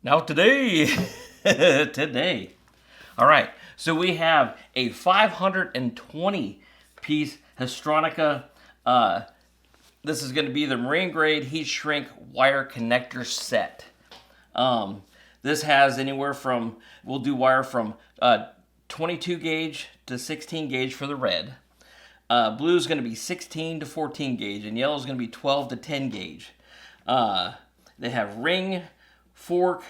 Now today, today. All right, so we have a 520 piece Haisstronica. This is going to be the marine grade heat shrink wire connector set. This has anywhere from, we'll do wire from 22 gauge to 16 gauge for the red. Blue is going to be 16 to 14 gauge, and yellow is going to be 12 to 10 gauge. They have ring, fork,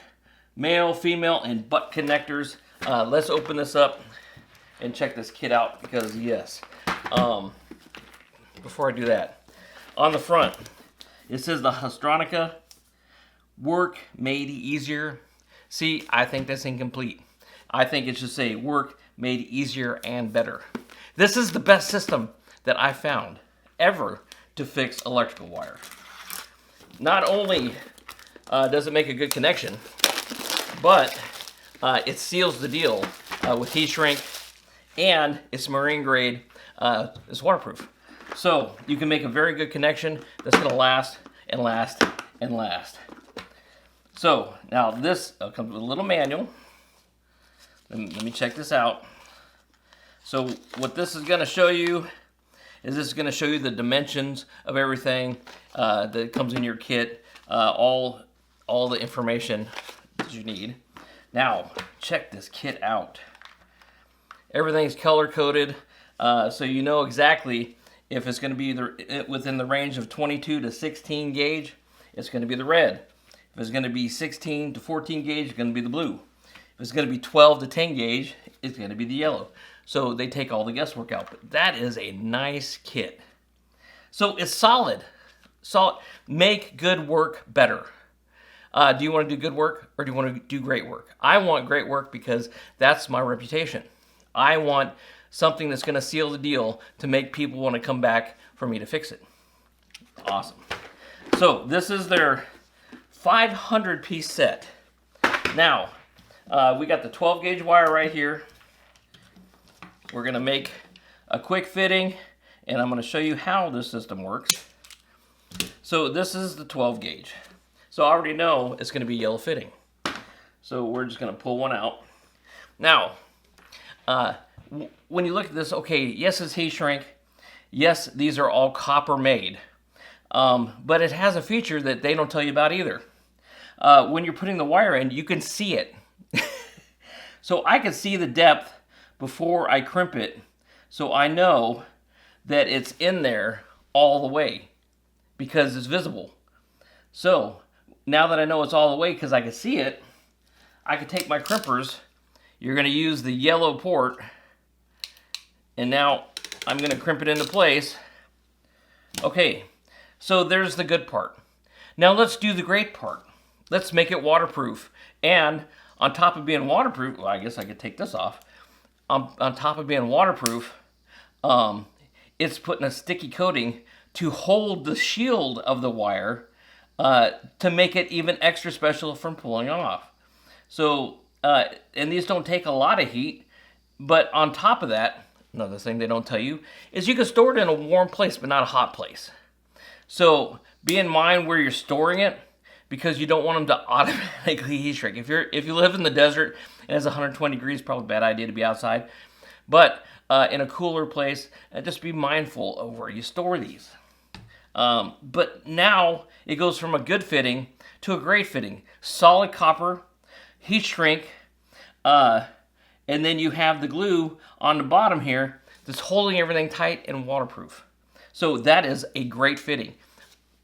male, female, and butt connectors. Let's open this up and check this kit out because yes. Before I do that, on the front, it says the Haisstronica work made easier. See, I think that's incomplete. I think it should say work made easier and better. This is the best system that I found ever to fix electrical wire. Not only does it make a good connection, but it seals the deal with heat shrink, and it's marine grade, it's waterproof. So you can make a very good connection that's going to last and last and last. So now this comes with a little manual. Let me check this out. So what this is going to show you is this is going to show you the dimensions of everything that comes in your kit, all the information that you need. Now check this kit out. Everything's color coded, so you know exactly if it's going to be within the range of 22 to 16 gauge, it's going to be the red. If it's going to be 16 to 14 gauge, it's going to be the blue. If it's going to be 12 to 10 gauge, it's going to be the yellow. So they take all the guesswork out. But that is a nice kit. So it's solid. Make good work better. Do you want to do good work or do you want to do great work? I want great work because that's my reputation. I want something that's going to seal the deal to make people want to come back for me to fix it. Awesome. So this is their 500 piece set. Now, we got the 12 gauge wire right here. We're going to make a quick fitting, and I'm going to show you how this system works. So this is the 12 gauge. So I already know it's going to be yellow fitting. So we're just going to pull one out. Now, when you look at this, okay, yes, it's heat shrink. Yes, these are all copper made. But it has a feature that they don't tell you about either. When you're putting the wire in, you can see it. So I can see the depth before I crimp it, so I know that it's in there all the way because it's visible. So now that I know it's all the way because I can see it, I can take my crimpers. You're going to use the yellow port, and now I'm going to crimp it into place. Okay, so there's the good part. Now let's do the great part. Let's make it waterproof. And on top of being waterproof, well, I guess I could take this off. On top of being waterproof, it's putting a sticky coating to hold the shield of the wire to make it even extra special from pulling off. So, and these don't take a lot of heat, but on top of that, another thing they don't tell you is you can store it in a warm place, but not a hot place. So be in mind where you're storing it, because you don't want them to automatically heat shrink. If you live in the desert and it's 120 degrees, probably a bad idea to be outside. But in a cooler place, just be mindful of where you store these. But now it goes from a good fitting to a great fitting. Solid copper, heat shrink, and then you have the glue on the bottom here that's holding everything tight and waterproof. So that is a great fitting.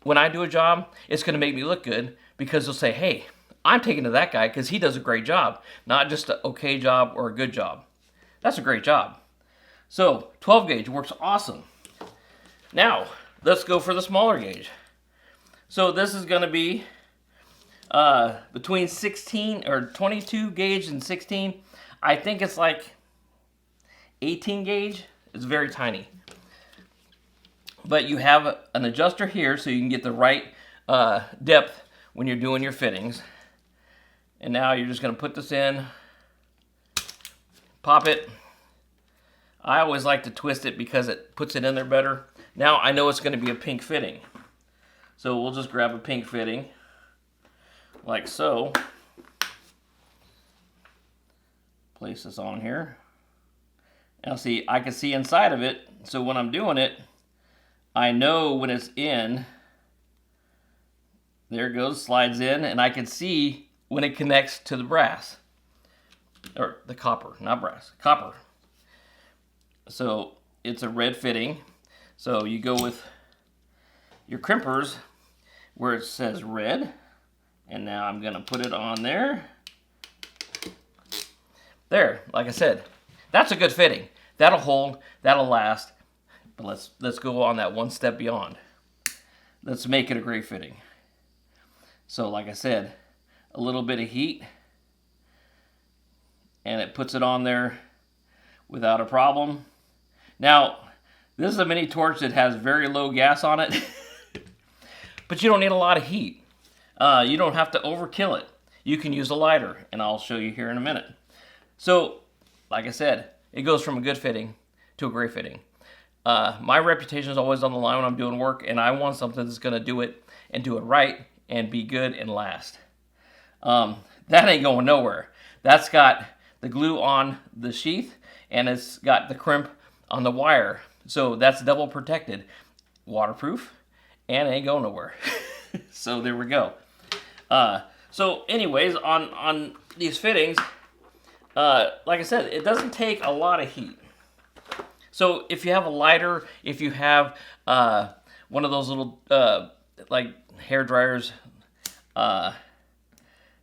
When I do a job, it's going to make me look good because they'll say, hey, I'm taking to that guy because he does a great job, not just an okay job or a good job. That's a great job. So 12 gauge works awesome. Now, let's go for the smaller gauge. So this is going to be between 16 or 22 gauge and 16. I think it's like 18 gauge. It's very tiny. But you have an adjuster here so you can get the right depth when you're doing your fittings. And now you're just going to put this in, pop it. I always like to twist it because it puts it in there better. Now I know it's going to be a pink fitting. So we'll just grab a pink fitting like so. place this on here. Now see, I can see inside of it, so when I'm doing it, I know when it's in. There it goes, slides in, and I can see when it connects to the brass. Or the copper, not brass, copper. So it's a red fitting. So you go with your crimpers where it says red. And now I'm gonna put it on there. There, like I said, that's a good fitting. That'll hold, that'll last. But let's go on that one step beyond. Let's make it a great fitting. So like I said, a little bit of heat, and it puts it on there without a problem. Now, this is a mini torch that has very low gas on it, but you don't need a lot of heat. You don't have to overkill it. You can use a lighter, and I'll show you here in a minute. So, like I said, it goes from a good fitting to a great fitting. My reputation is always on the line when I'm doing work, and I want something that's going to do it and do it right and be good and last. That ain't going nowhere. That's got the glue on the sheath, and it's got the crimp on the wire. So that's double protected, waterproof, and it ain't going nowhere. So there we go. So anyways, on these fittings, like I said, it doesn't take a lot of heat. So if you have a lighter, if you have one of those little like hair dryers,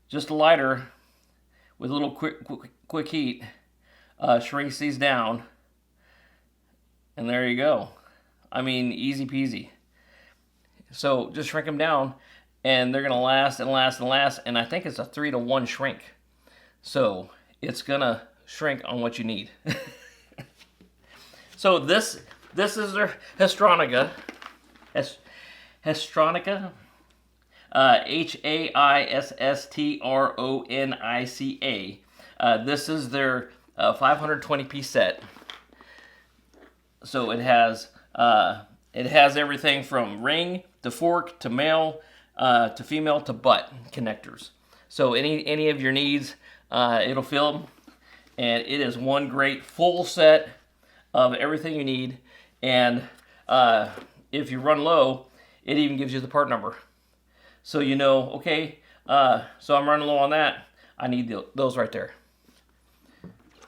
just a lighter with a little quick heat, shrinks these down, and there you go. I mean, easy peasy. So just shrink them down, and they're gonna last and last and last. And I think it's a 3-to-1 shrink, so it's gonna shrink on what you need. So this is their Haisstronica. Haisstronica. Haisstronica. This is their 520-piece set. So it has everything from ring to fork to male to female to butt connectors. So any of your needs, it'll fill them. And it is one great full set of everything you need. And if you run low, it even gives you the part number. So you know, okay, so I'm running low on that. I need those right there.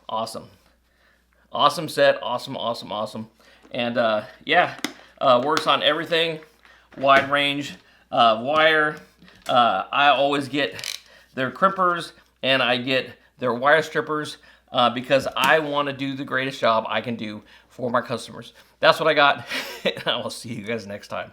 Awesome. Awesome set. Awesome, awesome, awesome. And yeah, works on everything. Wide range wire. I always get their crimpers and I get their wire strippers because I want to do the greatest job I can do for my customers. That's what I got. I will see you guys next time.